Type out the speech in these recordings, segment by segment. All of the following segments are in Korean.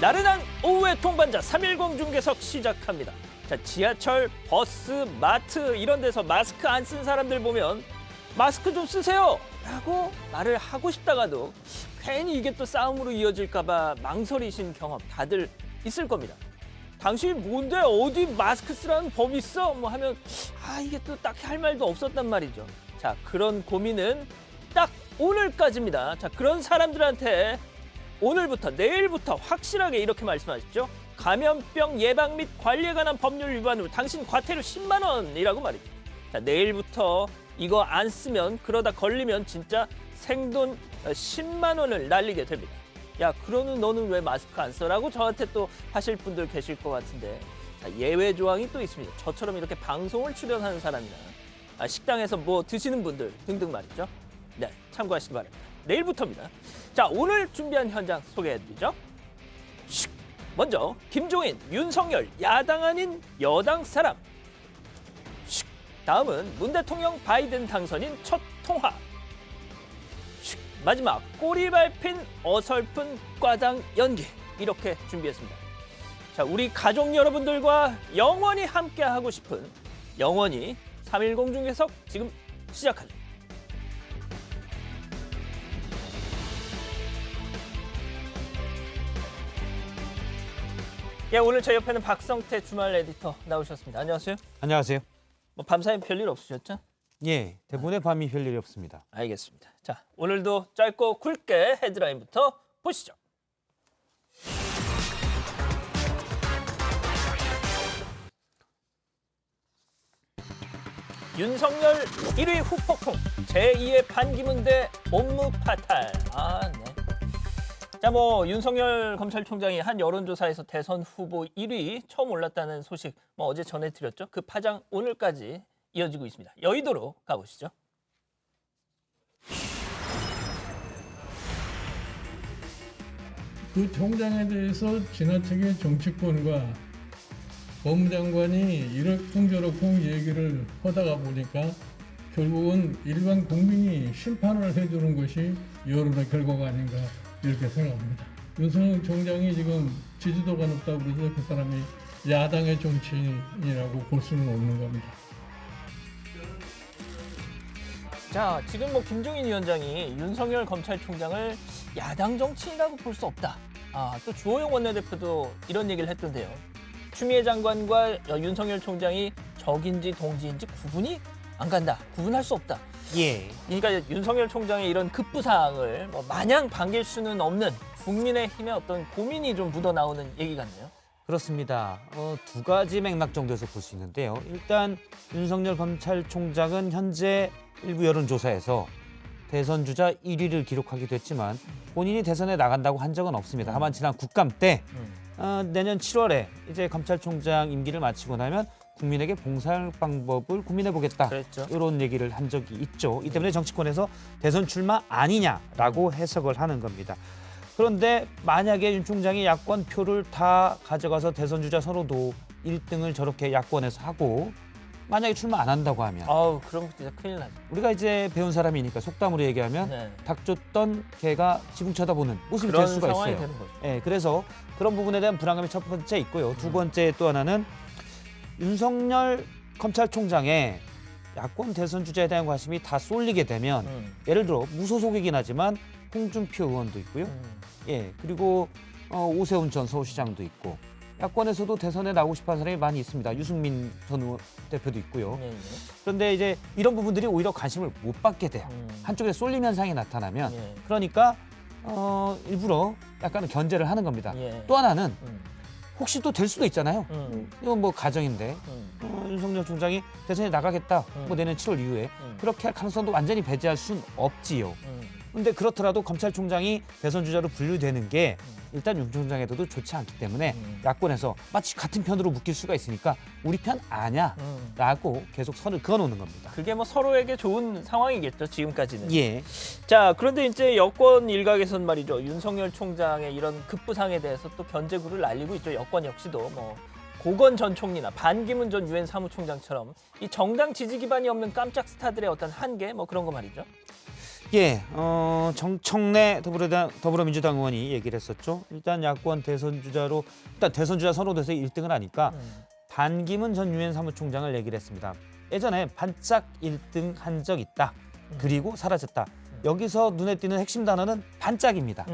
나른한 오후의 동반자 310 중계석 시작합니다. 자, 지하철, 버스, 마트 이런 데서 마스크 안 쓴 사람들 보면 마스크 좀 쓰세요! 라고 말을 하고 싶다가도 괜히 이게 또 싸움으로 이어질까 봐 망설이신 경험 다들 있을 겁니다. 당신이 뭔데 어디 마스크 쓰라는 법이 있어? 뭐 하면 이게 또 딱히 할 말도 없었단 말이죠. 자, 그런 고민은 딱 오늘까지입니다. 자, 그런 사람들한테 오늘부터 내일부터 확실하게 이렇게 말씀하십시오. 감염병 예방 및 관리에 관한 법률 위반으로 당신 과태료 10만 원이라고 말이죠. 자, 내일부터 이거 안 쓰면 그러다 걸리면 진짜 생돈 10만 원을 날리게 됩니다. 야, 그러는 너는 왜 마스크 안 써라고 저한테 또 하실 분들 계실 것 같은데, 자, 예외 조항이 또 있습니다. 저처럼 이렇게 방송을 출연하는 사람이나 식당에서 뭐 드시는 분들 등등 말이죠. 네, 참고하시기 바랍니다. 내일부터입니다. 자, 오늘 준비한 현장 소개해드리죠. 먼저 김종인, 윤석열, 야당 아닌 여당 사람. 다음은 문 대통령 바이든 당선인 첫 통화. 마지막 꼬리 밟힌 어설픈 과당 연기. 이렇게 준비했습니다. 자, 우리 가족 여러분들과 영원히 함께하고 싶은 영원히 310 중계석 지금 시작합니다. 예, 오늘 제 옆에는 박성태 주말 에디터 나오셨습니다. 안녕하세요. 안녕하세요. 뭐 밤사이 별일 없으셨죠? 예, 대부분의 밤이 별일이 없습니다. 알겠습니다. 자, 오늘도 짧고 굵게 헤드라인부터 보시죠. 윤석열 1위 후폭풍, 제2의 반기문 대 업무 파탈. 네. 자, 뭐 윤석열 검찰총장이 한 여론조사에서 대선 후보 1위 처음 올랐다는 소식 어제 전해드렸죠. 그 파장 오늘까지 이어지고 있습니다. 여의도로 가보시죠. 그 총장에 대해서 지나치게 정치권과 법무장관이 이러쿵저러쿵 얘기를 하다가 보니까 결국은 일반 국민이 심판을 해주는 것이 여론의 결과가 아닌가 이렇게 생각합니다. 윤석열 총장이 지금 지지도가 높다고 그래서 그 사람이 야당의 정치인이라고 볼 수는 없는 겁니다. 자, 지금 김종인 위원장이 윤석열 검찰총장을 야당 정치인이라고 볼 수 없다. 또 주호영 원내대표도 이런 얘기를 했던데요. 추미애 장관과 윤석열 총장이 적인지 동지인지 구분이 안 간다. 구분할 수 없다. 예. 그러니까 윤석열 총장의 이런 급부상을 마냥 반길 수는 없는 국민의힘의 어떤 고민이 좀 묻어나오는 얘기 같네요. 그렇습니다. 두 가지 맥락 정도에서 볼 수 있는데요. 일단 윤석열 검찰총장은 현재 일부 여론조사에서 대선 주자 1위를 기록하기도 했지만 본인이 대선에 나간다고 한 적은 없습니다. 다만 지난 국감 때 내년 7월에 이제 검찰총장 임기를 마치고 나면 국민에게 봉사할 방법을 고민해보겠다. 그랬죠. 이런 얘기를 한 적이 있죠. 이 때문에 정치권에서 대선 출마 아니냐라고 해석을 하는 겁니다. 그런데 만약에 윤 총장이 야권 표를 다 가져가서 대선 주자 선호도 1등을 저렇게 야권에서 하고 만약에 출마 안 한다고 하면 그럼 진짜 큰일 나죠. 우리가 이제 배운 사람이니까 속담으로 얘기하면 네. 닭 쫓던 개가 지붕 쳐다보는 모습이 될 그런 수가 상황이 있어요. 되는 거죠. 예, 그래서 그런 부분에 대한 불안감이 첫 번째 있고요. 두 번째 또 하나는 윤석열 검찰총장의 야권 대선 주자에 대한 관심이 다 쏠리게 되면 예를 들어 무소속이긴 하지만 홍준표 의원도 있고요. 예, 그리고 오세훈 전 서울시장도 있고 야권에서도 대선에 나오고 싶어하는 사람이 많이 있습니다. 유승민 전 의원 대표도 있고요. 네. 그런데 이제 이런 부분들이 오히려 관심을 못 받게 돼요. 한쪽에 쏠림 현상이 나타나면 예. 그러니까 일부러 약간은 견제를 하는 겁니다. 예. 또 하나는 혹시 또 될 수도 있잖아요. 이건 뭐 가정인데 윤석열 총장이 대선에 나가겠다. 뭐 내년 7월 이후에 그렇게 할 가능성도 완전히 배제할 수는 없지요. 근데 그렇더라도 검찰총장이 대선 주자로 분류되는 게 일단 윤 총장에도 좋지 않기 때문에 야권에서 마치 같은 편으로 묶일 수가 있으니까 우리 편 아냐라고 계속 선을 그어놓는 겁니다. 그게 서로에게 좋은 상황이겠죠, 지금까지는. 예. 자, 그런데 이제 여권 일각에선 말이죠. 윤석열 총장의 이런 급부상에 대해서 또 견제구를 날리고 있죠. 여권 역시도 고건 전 총리나 반기문 전 유엔 사무총장처럼 이 정당 지지 기반이 없는 깜짝 스타들의 어떤 한계 그런 거 말이죠. 예, 정청래 더불어민주당 의원이 얘기를 했었죠. 일단 야권 대선주자로 일단 대선주자 선호돼서 1등을 하니까 반기문 전 유엔 사무총장을 얘기를 했습니다. 예전에 반짝 1등 한 적 있다. 그리고 사라졌다. 여기서 눈에 띄는 핵심 단어는 반짝입니다.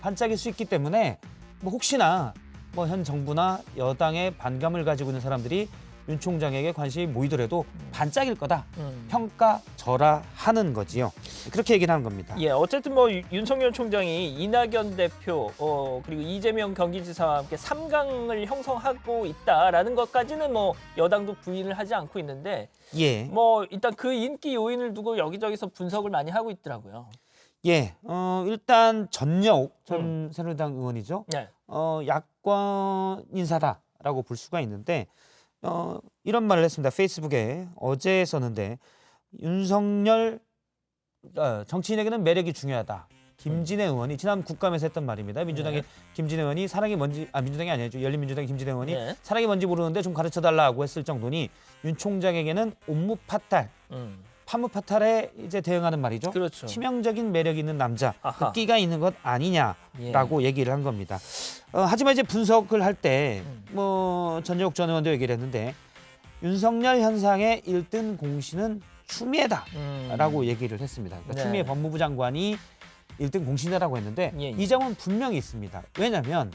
반짝일 수 있기 때문에 뭐 혹시나 뭐 현 정부나 여당의 반감을 가지고 있는 사람들이 윤 총장에게 관심이 모이더라도 반짝일 거다. 평가절하하는 거지요. 그렇게 얘기를 하는 겁니다. 예, 어쨌든 뭐 윤석열 총장이 이낙연 대표 그리고 이재명 경기지사와 함께 3강을 형성하고 있다라는 것까지는 뭐 여당도 부인을 하지 않고 있는데 예, 뭐 일단 그 인기 요인을 두고 여기저기서 분석을 많이 하고 있더라고요. 예, 일단 전여옥 전 새누리당 의원이죠. 네. 야권 인사다라고 볼 수가 있는데 이런 말을 했습니다. 페이스북에 어제 썼는데 윤석열 정치인에게는 매력이 중요하다. 김진애 의원이 지난 국감에서 했던 말입니다. 민주당의 김진애 의원이 사랑이 뭔지 민주당이 아니죠. 열린민주당의 김진애 의원이 사랑이 뭔지 모르는데 좀 가르쳐달라고 했을 정도니 윤 총장에게는 옴무 파탈, 파무 파탈에 이제 대응하는 말이죠. 그렇죠. 치명적인 매력 있는 남자, 아하. 끼가 있는 것 아니냐라고 얘기를 한 겁니다. 하지만 이제 분석을 할 때 뭐 전여옥 전 의원도 얘기를 했는데 윤석열 현상의 1등 공신은 추미애다라고 얘기를 했습니다. 그러니까 네. 추미애 법무부 장관이 1등 공신이라고 했는데 예, 예. 이 점은 분명히 있습니다. 왜냐하면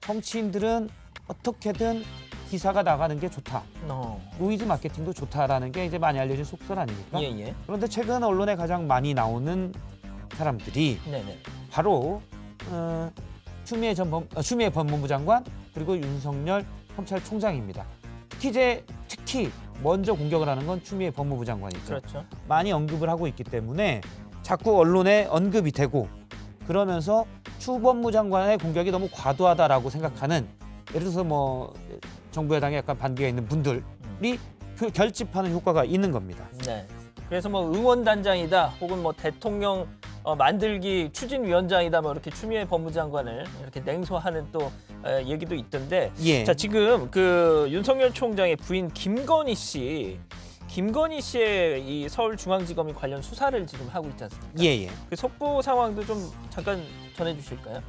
정치인들은 어떻게든 기사가 나가는 게 좋다. 노이즈 마케팅도 좋다라는 게 이제 많이 알려진 속설 아닙니까? 예, 예. 그런데 최근 언론에 가장 많이 나오는 사람들이 네네. 바로 추미애 법무부 장관 그리고 윤석열 검찰총장입니다. 특히 먼저 공격을 하는 건 추미애 법무부 장관이죠. 그렇죠. 많이 언급을 하고 있기 때문에 자꾸 언론에 언급이 되고 그러면서 추 법무부 장관의 공격이 너무 과도하다라고 생각하는 예를 들어서 뭐 정부 여당에 약간 반기가 있는 분들이 결집하는 효과가 있는 겁니다. 네. 그래서 뭐 응원단장이다 혹은 뭐 대통령 만들기 추진위원장이다 뭐 이렇게 추미애 법무장관을 이렇게 냉소하는 또 얘기도 있던데 예. 자 지금 그 윤석열 총장의 부인 김건희 씨의 이 서울중앙지검이 관련 수사를 지금 하고 있지 않습니까? 예예. 그 속보 상황도 좀 잠깐 전해주실까요?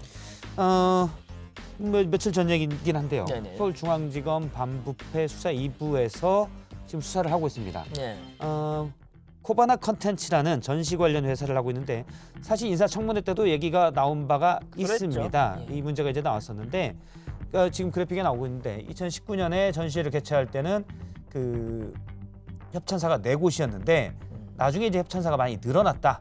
며칠 전 얘기긴 한데요. 네네. 서울중앙지검 반부패 수사 2부에서 지금 수사를 하고 있습니다. 네. 코바나 컨텐츠라는 전시 관련 회사를 하고 있는데 사실 인사청문회 때도 얘기가 나온 바가 그랬죠. 있습니다. 예. 이 문제가 이제 나왔었는데 지금 그래픽에 나오고 있는데 2019년에 전시회를 개최할 때는 그 협찬사가 4곳이었는데 나중에 이제 협찬사가 많이 늘어났다.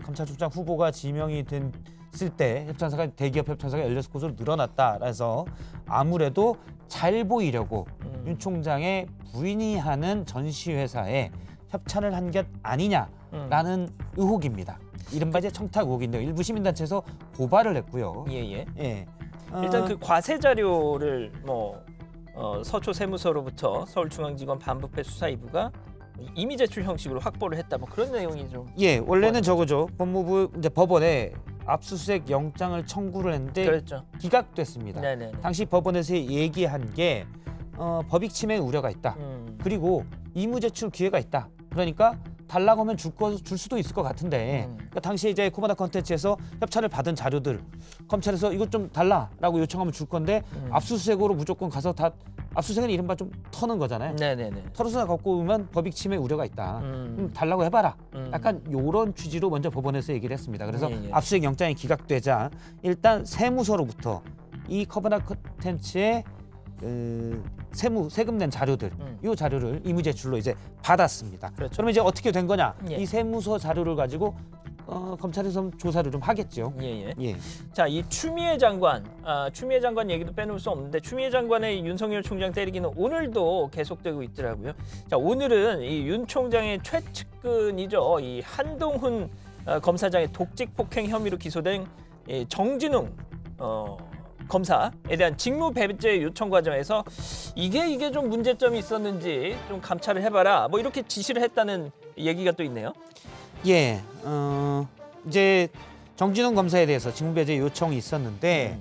검찰총장 후보가 지명이 됐을 때 협찬사가 대기업 협찬사가 16곳으로 늘어났다. 그래서 아무래도 잘 보이려고 윤 총장의 부인이 하는 전시회사에 협찬을 한 것 아니냐라는 의혹입니다. 이른바 이제 청탁 의혹인데요. 일부 시민단체에서 고발을 했고요. 예예. 예. 일단 그 과세 자료를 뭐 서초 세무서로부터 서울중앙지검 반부패 수사 2부가 이미 제출 형식으로 확보를 했다. 뭐 그런 내용이 좀. 예, 원래는 저거죠. 법무부 이제 법원에 압수수색 영장을 청구를 했는데 그랬죠. 기각됐습니다. 네네. 당시 법원에서 얘기한 게 법익 침해 우려가 있다. 그리고 이무 제출 기회가 있다. 그러니까 달라고 하면 줄 수도 있을 것 같은데 그러니까 당시에 이제 코바나 컨텐츠에서 협찬을 받은 자료들 검찰에서 이것 좀 달라라고 요청하면 줄 건데 압수수색으로 무조건 가서 다 압수수색은 이른바 좀 터는 거잖아요. 네네네. 털어서 갖고 오면 법익 침해 우려가 있다. 달라고 해봐라. 약간 이런 취지로 먼저 법원에서 얘기를 했습니다. 그래서 예. 압수수색 영장이 기각되자 일단 세무서로부터 이 코바나 컨텐츠의 세금 낸 자료들, 이 자료를 이무 제출로 이제 받았습니다. 그렇죠. 그러면 이제 어떻게 된 거냐? 예. 이 세무서 자료를 가지고 검찰에서 조사를 좀 하겠죠. 예예. 예. 자, 이 추미애 장관 얘기도 빼놓을 수 없는데 추미애 장관의 윤석열 총장 때리기는 오늘도 계속되고 있더라고요. 자, 오늘은 이 윤 총장의 최측근이죠. 이 한동훈 검사장의 독직 폭행 혐의로 기소된 이 정진웅 검사에 대한 직무 배제 요청 과정에서 이게 좀 문제점이 있었는지 좀 감찰을 해봐라. 뭐 이렇게 지시를 했다는 얘기가 또 있네요. 예. 이제 정진웅 검사에 대해서 직무 배제 요청이 있었는데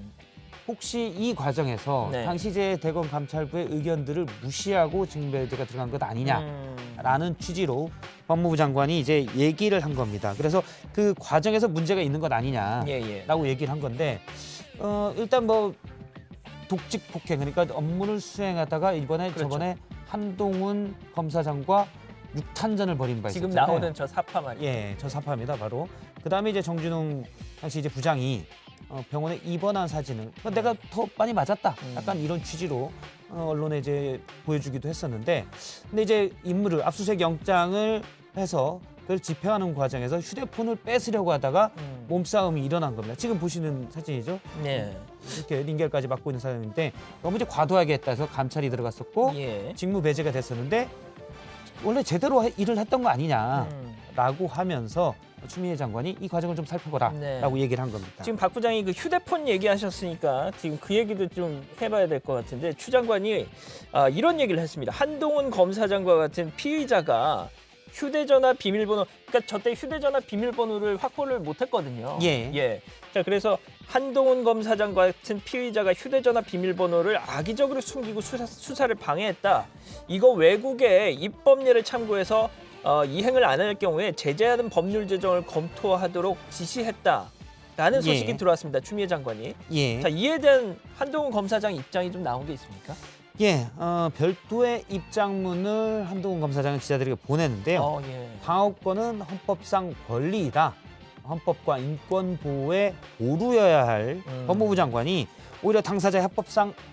혹시 이 과정에서 네. 당시 제 대검 감찰부의 의견들을 무시하고 징계가 들어간 것 아니냐라는 취지로 법무부 장관이 이제 얘기를 한 겁니다. 그래서 그 과정에서 문제가 있는 것 아니냐라고 예. 얘기를 한 건데 일단 뭐 독직 폭행 그러니까 업무를 수행하다가 이번에 그렇죠. 저번에 한동훈 검사장과 육탄전을 벌인 바 지금 있었잖아요. 나오는 저 사파 말이에요. 예, 저 사파입니다, 바로. 그다음에 이제 정진웅 당시 이제 부장이 병원에 입원한 사진을 내가 더 많이 맞았다. 약간 이런 취지로 언론에 이제 보여주기도 했었는데, 근데 이제 임무를 압수수색 영장을 해서 그걸 집행하는 과정에서 휴대폰을 뺏으려고 하다가 몸싸움이 일어난 겁니다. 지금 보시는 사진이죠. 네. 이렇게 링겔까지 맡고 있는 사람인데 너무 이제 과도하게 했다 해서 감찰이 들어갔었고 예. 직무 배제가 됐었는데 원래 제대로 일을 했던 거 아니냐라고 하면서 추미애 장관이 이 과정을 좀 살펴보라라고 네. 얘기를 한 겁니다. 지금 박 부장이 그 휴대폰 얘기하셨으니까 지금 그 얘기도 좀 해봐야 될 것 같은데 추 장관이 이런 얘기를 했습니다. 한동훈 검사장과 같은 피의자가 휴대전화 비밀번호, 그러니까 저때 휴대전화 비밀번호를 확보를 못했거든요. 예. 자, 그래서 한동훈 검사장과 같은 피의자가 휴대전화 비밀번호를 악의적으로 숨기고 수사를 방해했다. 이거 외국의 입법례를 참고해서 이행을 안 할 경우에 제재하는 법률 제정을 검토하도록 지시했다라는 소식이 예. 들어왔습니다. 추미애 장관이. 예. 자, 이에 대한 한동훈 검사장 입장이 좀 나온 게 있습니까? 예. 별도의 입장문을 한동훈 검사장은 기자들에게 보냈는데요. 예. 방어권은 헌법상 권리이다. 헌법과 인권 보호에 보루여야 할 법무부 장관이 오히려 당사자의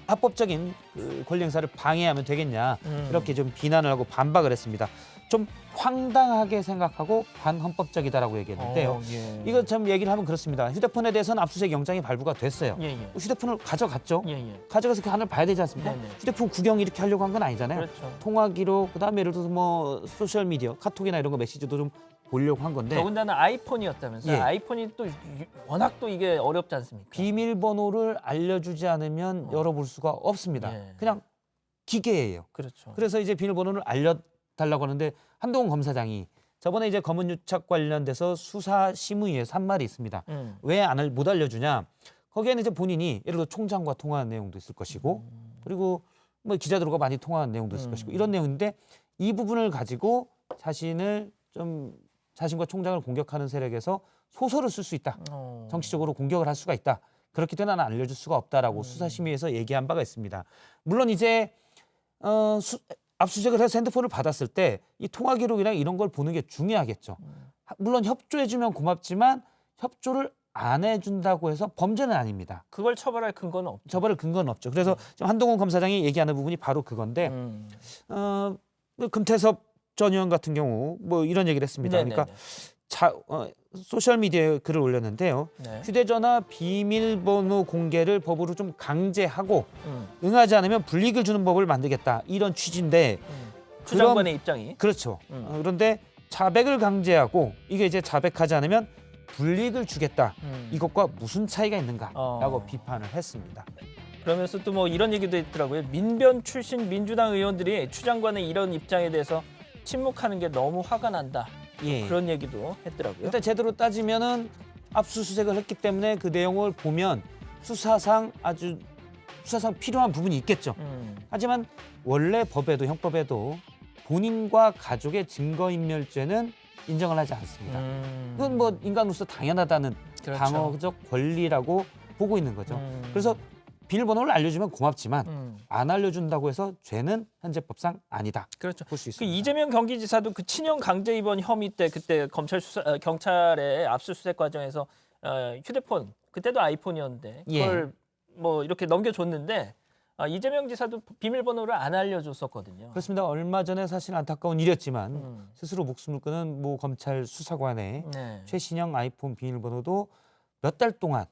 합법적인 그 권리 행사를 방해하면 되겠냐 이렇게 좀 비난을 하고 반박을 했습니다. 좀 황당하게 생각하고 반헌법적이다라고 얘기했는데요. 예. 이거 참 얘기를 하면 그렇습니다. 휴대폰에 대해서는 압수수색 영장이 발부가 됐어요. 예. 휴대폰을 가져갔죠. 예. 가져가서 그 안을 봐야 되지 않습니까? 네네. 휴대폰 구경 이렇게 하려고 한 건 아니잖아요. 그렇죠. 통화 기록, 그다음에 예를 들어서 뭐 소셜 미디어, 카톡이나 이런 거 메시지도 좀 보려고 한 건데 더군다나 아이폰이었다면서요. 예. 아이폰이 또 워낙 또 이게 어렵지 않습니까? 비밀번호를 알려주지 않으면 열어볼 수가 없습니다. 예. 그냥 기계예요. 그렇죠. 그래서 이제 비밀번호를 알려달라고 하는데 한동훈 검사장이 저번에 이제 검은 유착 관련돼서 수사 심의에서 한 말이 있습니다. 왜 못 알려주냐? 거기에는 이제 본인이 예를 들어 총장과 통화한 내용도 있을 것이고 그리고 뭐 기자들과 많이 통화한 내용도 있을 것이고 이런 내용인데 이 부분을 가지고 자신을 좀 자신과 총장을 공격하는 세력에서 소설을 쓸 수 있다. 정치적으로 공격을 할 수가 있다. 그렇기 때문에 나는 알려줄 수가 없다라고 수사심의에서 얘기한 바가 있습니다. 물론 이제 압수수색을 해서 핸드폰을 받았을 때 이 통화 기록이나 이런 걸 보는 게 중요하겠죠. 물론 협조해주면 고맙지만 협조를 안 해준다고 해서 범죄는 아닙니다. 그걸 처벌할 근거는 없죠. 처벌할 근거는 없죠. 그래서 지금 한동훈 검사장이 얘기하는 부분이 바로 그건데 금태섭 전 의원 같은 경우 뭐 이런 얘기를 했습니다. 네네네. 그러니까 소셜 미디어에 글을 올렸는데요. 네. 휴대전화 비밀번호 공개를 법으로 좀 강제하고 응하지 않으면 불이익을 주는 법을 만들겠다. 이런 취지인데 추 장관의 입장이. 그렇죠. 그런데 자백을 강제하고 이게 이제 자백하지 않으면 불이익을 주겠다. 이것과 무슨 차이가 있는가라고 비판을 했습니다. 그러면서 또 뭐 이런 얘기도 있더라고요. 민변 출신 민주당 의원들이 추 장관의 이런 입장에 대해서 침묵하는 게 너무 화가 난다. 예. 그런 얘기도 했더라고요. 일단 제대로 따지면은 압수수색을 했기 때문에 그 내용을 보면 수사상 필요한 부분이 있겠죠. 하지만 원래 법에도 형법에도 본인과 가족의 증거인멸죄는 인정을 하지 않습니다. 그건 뭐 인간으로서 당연하다는 그렇죠. 방어적 권리라고 보고 있는 거죠. 그래서 비밀번호를 알려주면 고맙지만 안 알려준다고 해서 죄는 현재 법상 아니다. 그렇죠. 볼 수 그 있습니다. 이재명 경기지사도 그 친형 강제 입원 혐의 때 그때 경찰의 압수수색 과정에서 휴대폰 그때도 아이폰이었는데 그걸 뭐 이렇게 넘겨줬는데 이재명 지사도 비밀번호를 안 알려줬었거든요. 그렇습니다. 얼마 전에 사실 안타까운 일이었지만 스스로 목숨을 끊은 모 검찰 수사관의 네. 최신형 아이폰 비밀번호도 몇 달 동안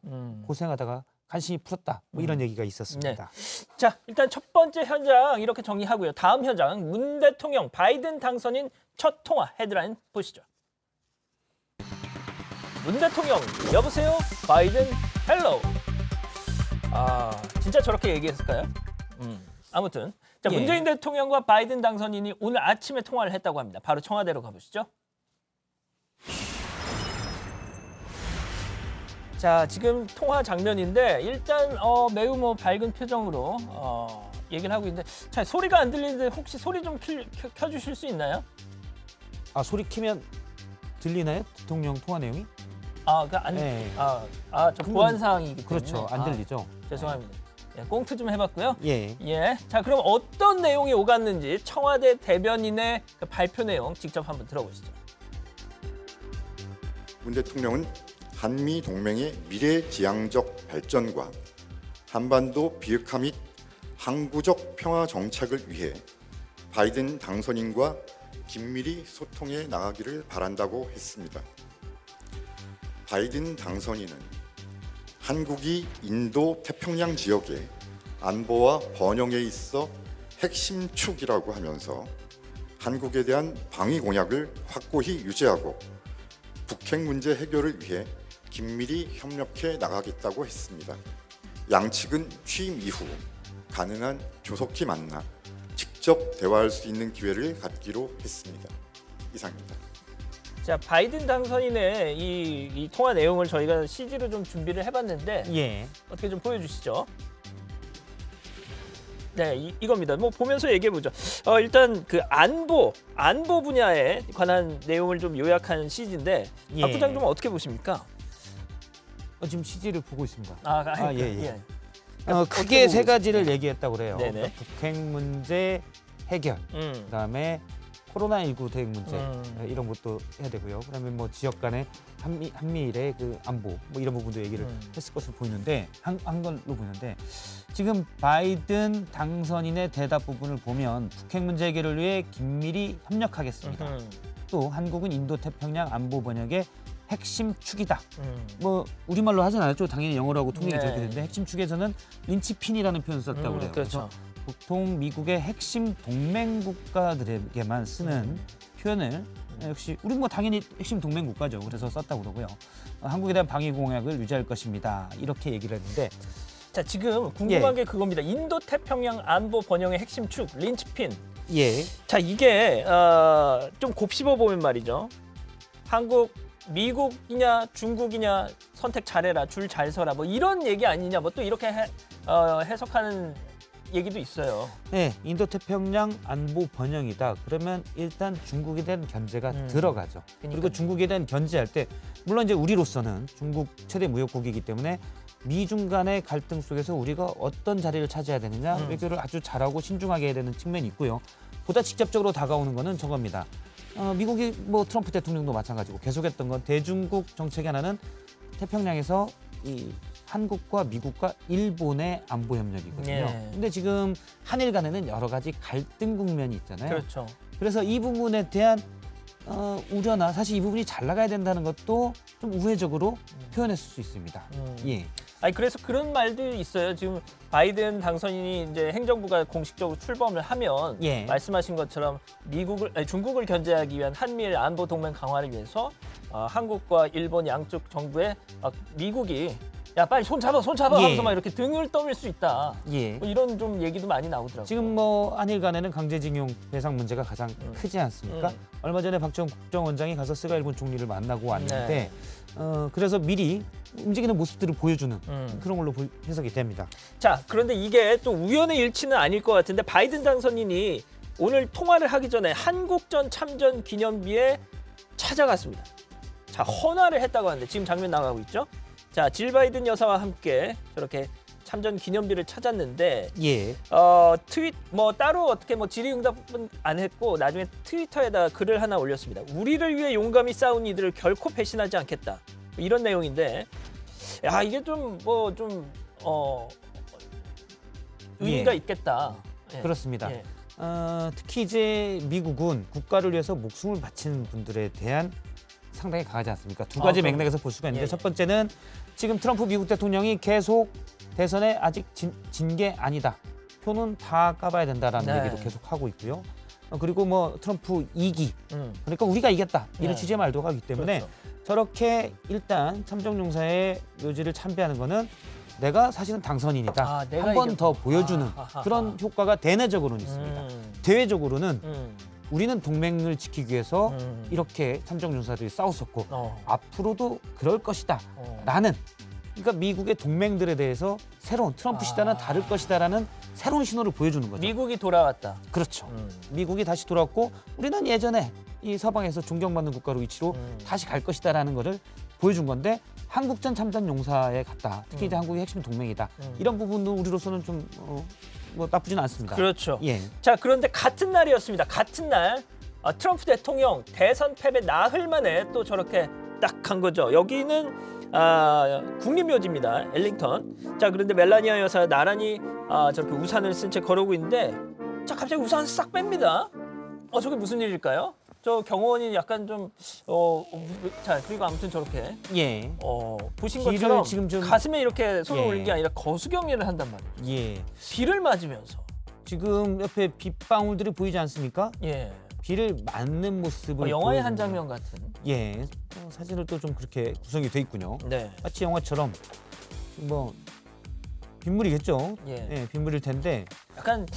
고생하다가 간신히 풀었다. 뭐 이런 얘기가 있었습니다. 자, 일단 첫 번째 현장 이렇게 정리하고요. 다음 현장 문 대통령 바이든 당선인 첫 통화 헤드라인 보시죠. 문 대통령 여보세요? 바이든 헬로. 진짜 저렇게 얘기했을까요? 아무튼 자, 예. 문재인 대통령과 바이든 당선인이 오늘 아침에 통화를 했다고 합니다. 바로 청와대로 가보시죠. 자, 지금 통화 장면인데 일단 매우 뭐 밝은 표정으로 얘기를 하고 있는데 자, 소리가 안 들리는데 혹시 소리 좀 켜주실 수 있나요? 아, 소리 키면 들리나요? 대통령 통화 내용이? 저 그건- 보안 사항이기 때문에 그렇죠. 안 들리죠. 죄송합니다. 예, 꽁트 좀 해봤고요. 예. 예, 자 그럼 어떤 내용이 오갔는지 청와대 대변인의 그 발표 내용 직접 한번 들어보시죠. 문 대통령은 한미 동맹의 미래지향적 발전과 한반도 비핵화 및 항구적 평화 정착을 위해 바이든 당선인과 긴밀히 소통해 나가기를 바란다고 했습니다. 바이든 당선인은 한국이 인도 태평양 지역의 안보와 번영에 있어 핵심 축이라고 하면서 한국에 대한 방위 공약을 확고히 유지하고 북핵 문제 해결을 위해 긴밀히 협력해 나가겠다고 했습니다. 양측은 취임 이후 가능한 조속히 만나 직접 대화할 수 있는 기회를 갖기로 했습니다. 이상입니다. 자, 바이든 당선인의 이 통화 내용을 저희가 CG로 좀 준비를 해봤는데 예. 어떻게 좀 보여주시죠. 네, 이겁니다. 뭐 보면서 얘기해 보죠. 일단 그 안보 분야에 관한 내용을 좀 요약한 CG인데 예. 박 부장 좀 어떻게 보십니까? 지금 CG를 보고 있습니다. 예. 크게 세 보고 가지를 얘기했다고 그래요. 네네. 그러니까 북핵 문제 해결, 그다음에 코로나19 대응 문제 이런 것도 해야 되고요. 그다음에 뭐 지역 간의 한미일의 그 안보 뭐 이런 부분도 얘기를 했을 것으로 보이는데 한 걸로 보이는데 지금 바이든 당선인의 대답 부분을 보면 북핵 문제 해결을 위해 긴밀히 협력하겠습니다. 또 한국은 인도 태평양 안보 번역의 핵심 축이다. 뭐 우리말로 하진 않았죠. 당연히 영어로 하고 통역이 저렇게 되는데 핵심 축에서는 린치핀이라는 표현을 썼다고 그래요. 그렇죠. 보통 미국의 핵심 동맹 국가들에게만 쓰는 표현을 역시 우리 뭐 당연히 핵심 동맹 국가죠. 그래서 썼다고 그러고요. 한국에 대한 방위 공약을 유지할 것입니다. 이렇게 얘기를 했는데 자, 지금 궁금한 게 그겁니다. 인도 태평양 안보 번영의 핵심 축 린치핀. 예, 자, 이게 좀 곱씹어 보면 말이죠. 한국, 미국이냐 중국이냐 선택 잘해라, 줄 잘 서라 뭐 이런 얘기 아니냐 뭐 또 이렇게 해석하는 얘기도 있어요. 네, 인도 태평양 안보 번영이다. 그러면 일단 중국에 대한 견제가 들어가죠. 그리고 중국에 대한 견제할 때 물론 이제 우리로서는 중국 최대 무역국이기 때문에 미중 간의 갈등 속에서 우리가 어떤 자리를 차지해야 되느냐 외교를 아주 잘하고 신중하게 해야 되는 측면이 있고요. 보다 직접적으로 다가오는 거는 저겁니다. 미국이 뭐 트럼프 대통령도 마찬가지고 계속했던 건 대중국 정책의 하나는 태평양에서 이 한국과 미국과 일본의 안보 협력이거든요. 예. 근데 지금 한일 간에는 여러 가지 갈등 국면이 있잖아요. 그렇죠. 그래서 이 부분에 대한 우려나 사실 이 부분이 잘 나가야 된다는 것도 좀 우회적으로 표현했을 수 있습니다. 예. 아니 그래서 그런 말도 있어요. 지금 바이든 당선인이 이제 행정부가 공식적으로 출범을 하면 예. 말씀하신 것처럼 중국을 견제하기 위한 한미일 안보 동맹 강화를 위해서 한국과 일본 양쪽 정부에 미국이 야 빨리 손 잡아 예. 하면서 막 이렇게 등을 떠밀 수 있다. 예. 뭐 이런 좀 얘기도 많이 나오더라고요. 지금 뭐 한일 간에는 강제징용 배상 문제가 가장 크지 않습니까? 얼마 전에 박정 국정원장이 가서 스가 일본 총리를 만나고 왔는데 네. 그래서 미리 움직이는 모습들을 보여주는 그런 걸로 해석이 됩니다. 자, 그런데 이게 또 우연의 일치는 아닐 것 같은데 바이든 당선인이 오늘 통화를 하기 전에 한국전 참전 기념비에 찾아갔습니다. 자, 헌화를 했다고 하는데 지금 장면 나가고 있죠? 자, 질 바이든 여사와 함께 저렇게 참전 기념비를 찾았는데 예. 따로 어떻게 뭐 질의응답은 안 했고 나중에 트위터에다 글을 하나 올렸습니다. 우리를 위해 용감히 싸운 이들을 결코 배신하지 않겠다. 이런 내용인데, 야 이게 좀 의미가 예. 있겠다. 예. 그렇습니다. 예. 특히 이제 미국은 국가를 위해서 목숨을 바치는 분들에 대한 상당히 강하지 않습니까? 두 가지 그럼. 맥락에서 볼 수가 있는데 예. 첫 번째는 지금 트럼프 미국 대통령이 계속 대선에 아직 진 게 아니다. 표는 다 까봐야 된다라는 네. 얘기도 계속 하고 있고요. 그리고 뭐 트럼프 2기 그러니까 우리가 이겼다 이런 네. 취지의 말도 하기 때문에 그렇죠. 저렇게 일단 참정용사의 묘지를 참배하는 거는 내가 사실은 당선인이다. 아, 내가 한 번 이겼다. 더 보여주는 아하하. 그런 효과가 대내적으로는 있습니다. 대외적으로는 우리는 동맹을 지키기 위해서 이렇게 참정용사들이 싸웠었고 앞으로도 그럴 것이다. 라는 그러니까 미국의 동맹들에 대해서 새로운 트럼프 시대는 다를 것이다라는 새로운 신호를 보여주는 거죠. 미국이 돌아왔다. 그렇죠. 미국이 다시 돌아왔고 우리는 예전에 이 서방에서 존경받는 국가로 위치로 다시 갈 것이다라는 것을 보여준 건데 한국전 참전 용사에 갔다. 특히 이제 한국의 핵심 동맹이다. 이런 부분도 우리로서는 좀 뭐 나쁘지는 않습니다. 그렇죠. 예. 자, 그런데 같은 날이었습니다. 같은 날 트럼프 대통령 대선 패배 나흘 만에 또 저렇게 딱 한 거죠. 여기는 국립묘지입니다. 엘링턴. 자, 그런데 멜라니아 여사 나란히 저렇게 우산을 쓴 채 걸어오고 있는데 자, 갑자기 우산을 싹 뺍니다. 저게 무슨 일일까요? 저 경호원이 약간 좀 자, 그리고 아무튼 저렇게 예. 보신 비를 것처럼 지금 좀- 가슴에 이렇게 손을 예. 올린 게 아니라 거수경례를 한단 말이에요. 예. 비를 맞으면서. 지금 옆에 빗방울들이 보이지 않습니까? 예. 비를 맞는 모습을 영화의 보여주는- 한 장면 같은. 예. 사진을 또 좀 그렇게 구성이 돼 있군요. 네. 마치 영화처럼 뭐 빗물이겠죠. 예. 빗물일 텐데 약간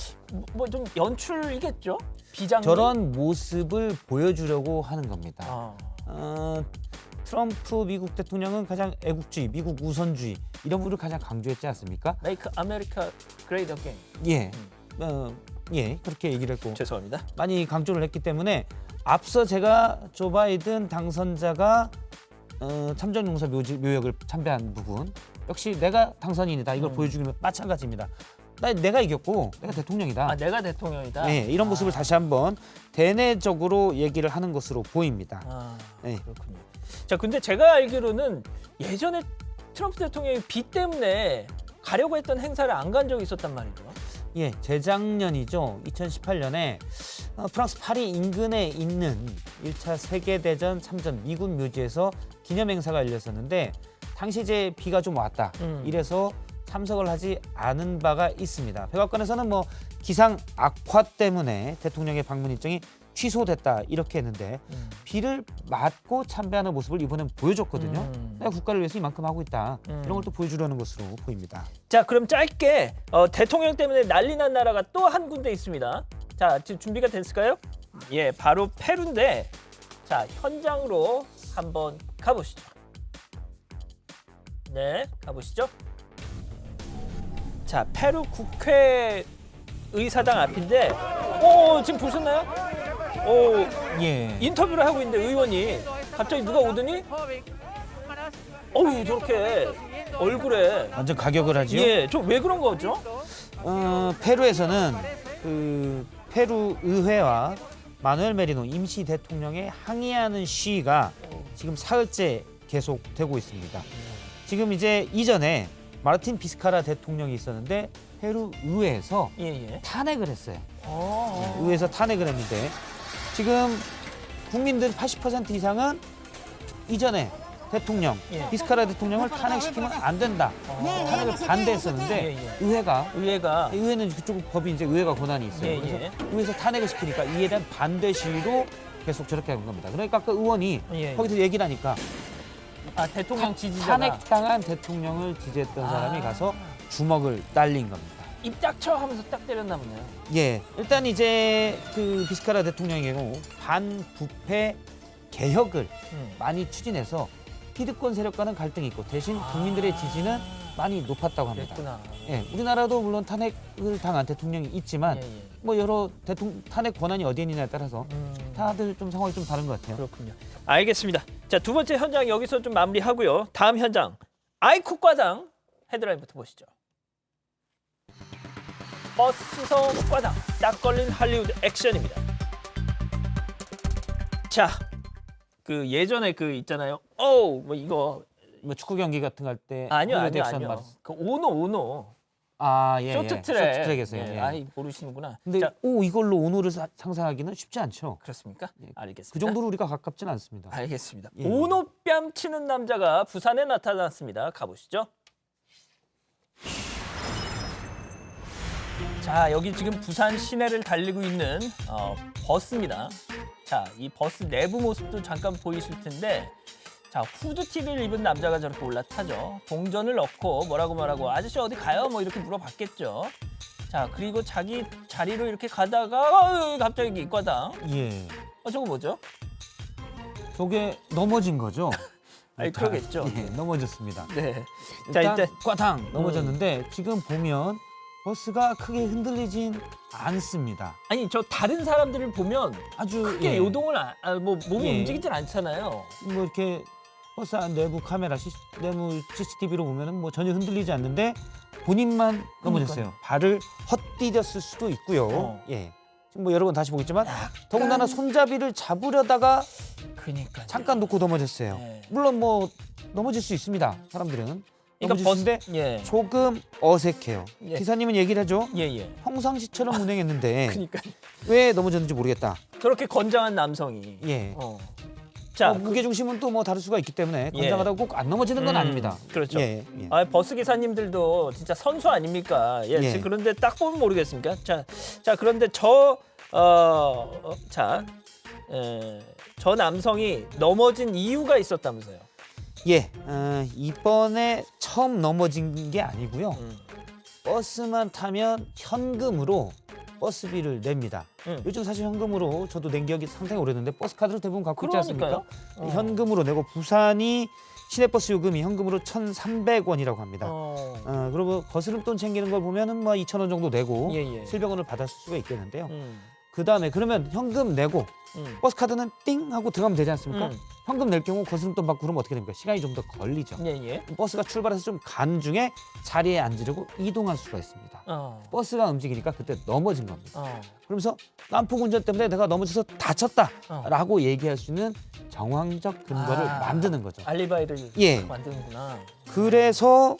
뭐 좀 연출이겠죠? 비장미. 저런 모습을 보여주려고 하는 겁니다. 아. 트럼프 미국 대통령은 가장 애국주의, 미국 우선주의 이런 부분을 가장 강조했지 않습니까? Make America Great Again. 예, 예 그렇게 얘기를 했고 죄송합니다. 많이 강조를 했기 때문에 앞서 제가 조 바이든 당선자가 참전용사 묘역을 참배한 부분 역시 내가 당선인이다 이걸 보여주기는 마찬가지입니다. 내가 이겼고 내가 대통령이다. 내가 대통령이다. 네, 이런 모습을 다시 한번 대내적으로 얘기를 하는 것으로 보입니다. 네. 그렇군요. 자, 근데 제가 알기로는 예전에 트럼프 대통령이 비 때문에 가려고 했던 행사를 안 간 적이 있었단 말이죠. 예, 재작년이죠. 2018년에 프랑스 파리 인근에 있는 1차 세계대전 참전 미군 묘지에서 기념 행사가 열렸었는데 당시 이제 비가 좀 왔다. 이래서 참석을 하지 않은 바가 있습니다. 백악관에서는 뭐 기상 악화 때문에 대통령의 방문 일정이 취소됐다 이렇게 했는데 비를 맞고 참배하는 모습을 이번엔 보여줬거든요. 내가 국가를 위해서 이만큼 하고 있다. 이런 걸 또 보여주려는 것으로 보입니다. 자, 그럼 짧게 대통령 때문에 난리 난 나라가 또 한 군데 있습니다. 자, 지금 준비가 됐을까요? 예, 바로 페루인데 자, 현장으로 한번 가보시죠. 네, 가보시죠. 자, 페루 국회 의사당 앞인데 지금 보셨나요? 예. 인터뷰를 하고 있는데 의원이 갑자기 누가 오더니 저렇게 얼굴에 완전 가격을 하지요. 예, 저 왜 그런 거죠? 페루에서는 그 페루 의회와 마누엘 메리노 임시 대통령에 항의하는 시위가 지금 사흘째 계속되고 있습니다. 지금 이제 이전에 마르틴 비스카라 대통령이 있었는데 페루 의회에서 예. 탄핵을 했어요. 의회에서 탄핵을 했는데 지금 국민들 80% 이상은 이전에 대통령 예. 비스카라 대통령을 탄핵시키면 안 된다. 탄핵을 반대했었는데 예. 의회는 그쪽 법이 이제 의회가 권한이 있어요. 예. 그래서 의회에서 탄핵을 시키니까 이에 대한 반대 시위로 계속 저렇게 한 겁니다. 그러니까 아까 의원이 예. 거기서 얘기를 하니까 대통령 지지자가 탄핵당한 대통령을 지지했던 사람이 가서 주먹을 날린 겁니다. 입 닥쳐 하면서 딱 때렸나 보네요. 예, 일단 이제 그 비스카라 대통령의 경우 반부패 개혁을 많이 추진해서 기득권 세력과는 갈등이 있고 대신 국민들의 지지는 많이 높았다고 합니다. 그랬구나. 예, 우리나라도 물론 탄핵을 당한 대통령이 있지만 예. 뭐 여러 탄핵 권한이 어디에 있느냐에 따라서 다들 좀 상황이 좀 다른 것 같아요. 그렇군요. 알겠습니다. 자, 두 번째 현장 여기서 좀 마무리하고요. 다음 현장 아이쿠 과당 헤드라인부터 보시죠. 버스성 과당 딱 걸린 할리우드 액션입니다. 자, 그 예전에 그 있잖아요. 뭐 이거 뭐 축구 경기 같은 거 할 때 아니요. 말- 그 오노 예, 쇼트트랙. 쇼트트랙에서요. 예. 예. 아이 모르시는구나. 근데 자, 이걸로 오노를 상상하기는 쉽지 않죠. 그렇습니까? 알겠습니다. 그 정도로 우리가 가깝지는 않습니다. 알겠습니다. 예. 오노 뺨 치는 남자가 부산에 나타났습니다. 가보시죠. 자, 여기 지금 부산 시내를 달리고 있는 버스입니다. 자, 이 버스 내부 모습도 잠깐 보이실 텐데, 자, 후드티를 입은 남자가 저렇게 올라타죠. 동전을 넣고 뭐라고 아저씨 어디 가요? 뭐 이렇게 물어봤겠죠. 자, 그리고 자기 자리로 이렇게 가다가 갑자기 이과당. 예. 저거 뭐죠? 저게 넘어진 거죠. 아니, 그러겠죠. 예, 넘어졌습니다. 네. 자, 일단 이제 꽈당 넘어졌는데 지금 보면 버스가 크게 흔들리진 않습니다. 아니 저 다른 사람들을 보면 아주 크게 예, 요동을 뭐 몸이 예. 움직이질 않잖아요. 뭐 이렇게 버스 안 내부 카메라, 내부 CCTV로 보면은 뭐 전혀 흔들리지 않는데 본인만 넘어졌어요. 발을 헛디뎠을 수도 있고요. 어. 예. 지금 뭐 여러 번 다시 보겠지만 더군다나 손잡이를 잡으려다가 그러니까 잠깐 놓고 넘어졌어요. 네. 물론 뭐 넘어질 수 있습니다. 사람들은 그러니까 넘어질 수 있는데 예. 조금 어색해요. 예. 기사님은 얘기를 하죠. 예. 평상시처럼 운행했는데 그러니까 왜 넘어졌는지 모르겠다. 저렇게 건장한 남성이. 예. 자, 무게 중심은 또 뭐 다를 수가 있기 때문에 건장하다고 꼭 안 넘어지는 건 아닙니다. 그렇죠. 예. 예. 버스 기사님들도 진짜 선수 아닙니까? 예. 예. 그런데 딱 보면 모르겠습니까? 자 그런데 저 남성이 넘어진 이유가 있었다면서요? 예. 이번에 처음 넘어진 게 아니고요. 음. 버스만 타면 현금으로 버스비를 냅니다. 요즘 사실 현금으로 저도 낸 기억이 상당히 오래됐는데 버스 카드를 대부분 갖고 있지 않습니까? 그러니까요. 현금으로 내고 부산이 시내버스 요금이 현금으로 1,300원이라고 합니다. 그리고 거스름돈 챙기는 걸 보면은 뭐 2,000원 정도 내고 예. 700원을 받았을 수가 있겠는데요. 음. 그다음에 그러면 현금 내고 음. 버스 카드는 띵 하고 들어가면 되지 않습니까? 음. 현금 낼 경우 거스름돈 받고 그러면 어떻게 됩니까? 시간이 좀 더 걸리죠. 예. 버스가 출발해서 좀 간 중에 자리에 앉으려고 이동할 수가 있습니다. 버스가 움직이니까 그때 넘어진 겁니다. 그러면서 난폭 운전 때문에 내가 넘어져서 다쳤다라고 얘기할 수 있는 정황적 근거를 만드는 거죠. 알리바이를 예. 만드는구나. 그래서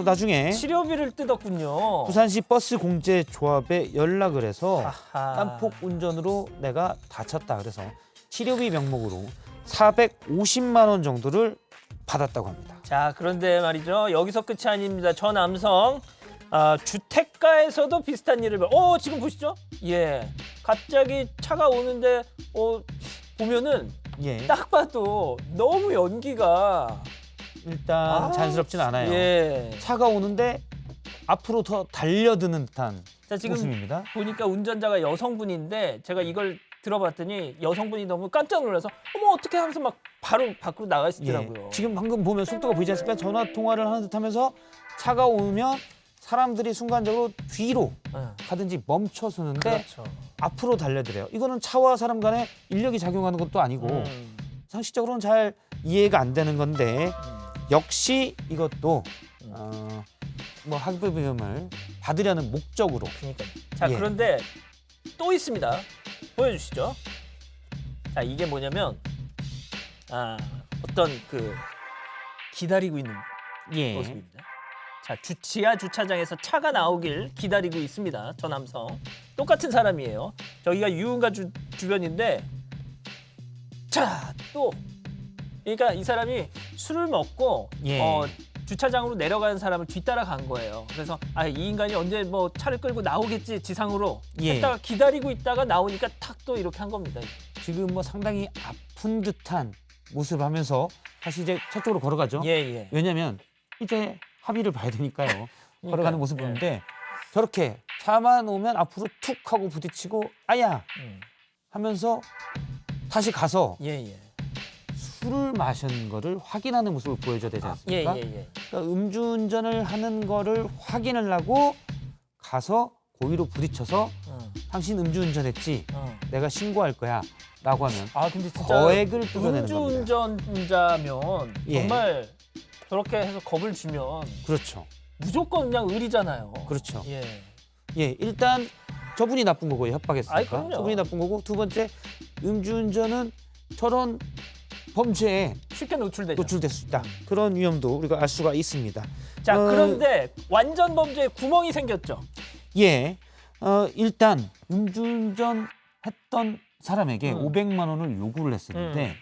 나중에 치료비를 뜯었군요. 부산시 버스 공제 조합에 연락을 해서 아하. 난폭 운전으로 내가 다쳤다 그래서 치료비 명목으로 450만 원 정도를 받았다고 합니다. 자, 그런데 말이죠. 여기서 끝이 아닙니다. 저 남성 주택가에서도 비슷한 일을 지금 보시죠? 예. 갑자기 차가 오는데 보면은 예. 딱 봐도 너무 연기가 일단 자연스럽진 않아요. 예. 차가 오는데 앞으로 더 달려드는 듯한 자, 지금 모습입니다. 보니까 운전자가 여성분인데 제가 이걸 들어봤더니 여성분이 너무 깜짝 놀라서 어머 어떻게 하면서 막 바로 밖으로 나가시더라고요. 예. 지금 방금 보면 속도가 보이지 않습니까? 전화 통화를 하는 듯하면서 차가 오면 사람들이 순간적으로 뒤로 가든지 멈춰서는데 그렇죠. 앞으로 달려들어요. 이거는 차와 사람 간에 인력이 작용하는 것도 아니고 상식적으로는 잘 이해가 안 되는 건데 역시 이것도 뭐 학부비금을 받으려는 목적으로. 그러니까. 자, 예. 그런데 또 있습니다. 보여주시죠. 자, 이게 뭐냐면 어떤 기다리고 있는 예. 모습입니다. 자, 지하 주차장에서 차가 나오길 기다리고 있습니다. 저 남성 똑같은 사람이에요. 저기가 유흥가 주변인데, 자, 또 그러니까 이 사람이 술을 먹고 예. 주차장으로 내려가는 사람을 뒤따라 간 거예요. 그래서 이 인간이 언제 뭐 차를 끌고 나오겠지 지상으로 예. 했다가 기다리고 있다가 나오니까 탁 또 이렇게 한 겁니다. 지금 뭐 상당히 아픈 듯한 모습을 하면서 다시 이제 저쪽으로 걸어가죠. 예. 왜냐하면 이제 합의를 봐야 되니까요. 걸어가는 모습 예. 보는데 저렇게 차만 오면 앞으로 툭 하고 부딪히고 아야 하면서 다시 가서 예. 술을 마신 거를 확인하는 모습을 보여줘야 되지 않습니까? 예. 그러니까 음주운전을 하는 거를 확인을 하고 가서 고의로 부딪혀서 당신 음주운전했지 내가 신고할 거야 라고 하면 근데 진짜 거액을 뜯어내는 겁니다. 음주운전자면 예. 정말 저렇게 해서 겁을 주면 그렇죠. 무조건 그냥 의리잖아요. 그렇죠. 예. 예, 일단 저분이 나쁜 거고요. 아이, 협박했으니까. 그럼요. 저분이 나쁜 거고 두 번째 음주운전은 저런 범죄에 쉽게 노출되죠. 노출될 수 있다. 그런 위험도 우리가 알 수가 있습니다. 자, 그런데 완전 범죄에 구멍이 생겼죠. 예, 일단 음주운전 했던 사람에게 500만 원을 요구를 했었는데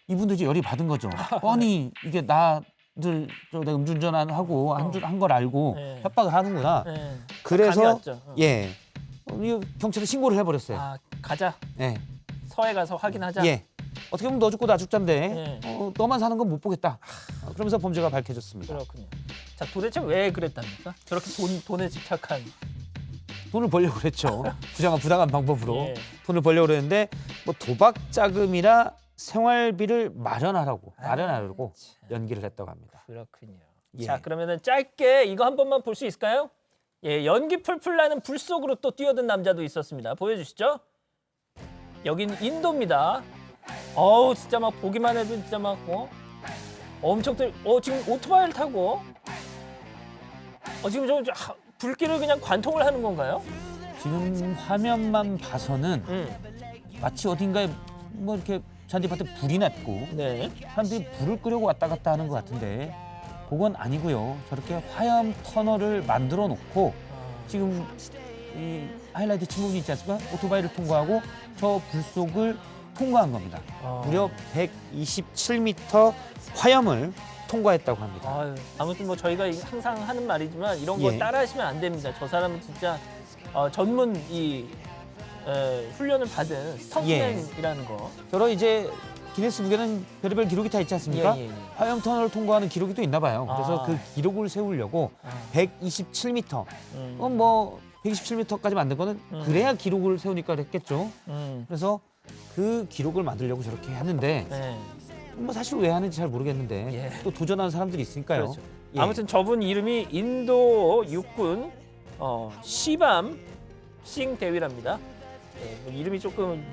이분도 이제 열이 받은 거죠. 뻔히 이게 나들 내가 음주운전 안 하고 한 걸 알고 네. 협박을 하는구나. 예. 감이 그래서 왔죠. 예, 경찰에 신고를 해버렸어요. 가자. 예, 서해 가서 확인하자. 예. 어떻게 보면 너 죽고 나 죽자인데 예. 너만 사는 건 못 보겠다. 그러면서 범죄가 밝혀졌습니다. 그렇군요. 자, 도대체 왜 그랬답니까? 저렇게 돈에 집착한. 돈을 벌려고 그랬죠. 부당한 방법으로 예. 돈을 벌려고 그랬는데 뭐 도박 자금이라 생활비를 마련하려고 연기를 했다고 합니다. 그렇군요. 예. 자, 그러면은 짧게 이거 한 번만 볼 수 있을까요? 예, 연기 풀풀 나는 불 속으로 또 뛰어든 남자도 있었습니다. 보여주시죠. 여긴 인도입니다. 어우, 진짜 막 보기만 해도 진짜 막 엄청 지금 오토바이를 타고 지금 불길을 그냥 관통을 하는 건가요? 지금 화면만 봐서는 마치 어딘가에 뭐 이렇게 잔디밭에 불이 났고 네. 사람들이 불을 끄려고 왔다 갔다 하는 것 같은데 그건 아니고요. 저렇게 화염 터널을 만들어 놓고 지금 이 하이라이트 친구분이 있지 않습니까? 오토바이를 통과하고 저 불 속을 통과한 겁니다. 무려 127m 화염을 통과했다고 합니다. 아유, 아무튼 뭐 저희가 항상 하는 말이지만 이런 거 예. 따라하시면 안 됩니다. 저 사람은 진짜 전문 훈련을 받은 스턴트맨이라는 거. 여러 이제 기네스북에는 별의별 기록이 다 있지 않습니까? 예. 화염 터널을 통과하는 기록이 또 있나 봐요. 그래서 그 기록을 세우려고 127m. 그건 뭐 127m까지 만든 거는 그래야 기록을 세우니까 그랬겠죠. 그래서 그 기록을 만들려고 저렇게 하는데 네. 뭐 사실 왜 하는지 잘 모르겠는데 예. 또 도전하는 사람들이 있으니까요. 그렇죠. 예. 아무튼 저분 이름이 인도 육군 시밤 싱 대위랍니다. 예, 뭐 이름이 조금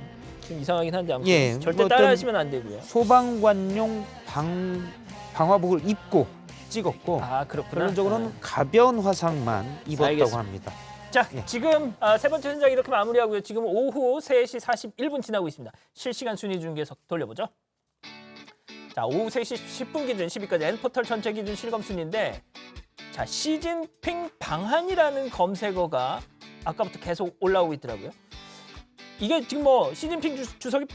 좀 이상하긴 한데 아무튼 예, 절대 뭐 어떤 따라하시면 안 되고요. 소방관용 방화복을 입고 찍었고 아, 그렇구나. 결론적으로는 가벼운 화상만 입었다고 알겠습니다. 합니다. 자, 예. 지금 세 번째 현장 이렇게 마무리하고요. 지금 오후 3시 41분 지나고 있습니다. 실시간 순위 중계석 돌려보죠. 자, 오후 3시 10분 기준 10위까지 N포털 전체 기준 실검 순위인데 자, 시진핑 방한이라는 검색어가 아까부터 계속 올라오고 있더라고요. 이게 지금 뭐 시진핑 주석이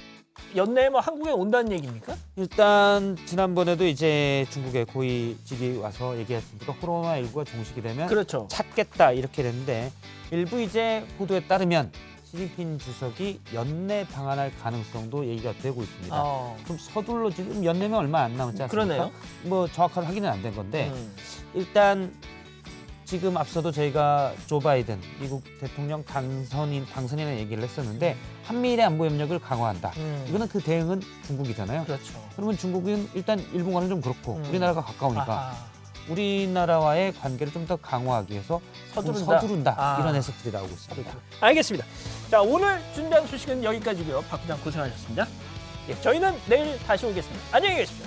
연내에 뭐 한국에 온다는 얘기입니까? 일단 지난번에도 이제 중국의 고위직이 와서 얘기했습니다. 코로나19가 종식이 되면 그렇죠. 찾겠다 이렇게 됐는데 일부 이제 보도에 따르면 시진핑 주석이 연내 방한할 가능성도 얘기가 되고 있습니다. 좀 서둘러 지금 연내면 얼마 안 남았지 않습니까? 그러네요. 뭐 정확한 확인은 안 된 건데 일단 지금 앞서도 저희가 조 바이든 미국 대통령 당선인이라는 얘기를 했었는데 한미일의 안보 협력을 강화한다. 이거는 그 대응은 중국이잖아요. 그렇죠. 그러면 중국은 일단 일본과는 좀 그렇고 우리나라가 가까우니까 아하. 우리나라와의 관계를 좀 더 강화하기 위해서 서두른다. 이런 해석들이 나오고 있습니다. 알겠습니다. 자, 오늘 준비한 소식은 여기까지고요. 박 부장 고생하셨습니다. 예, 저희는 내일 다시 오겠습니다. 안녕히 계십시오.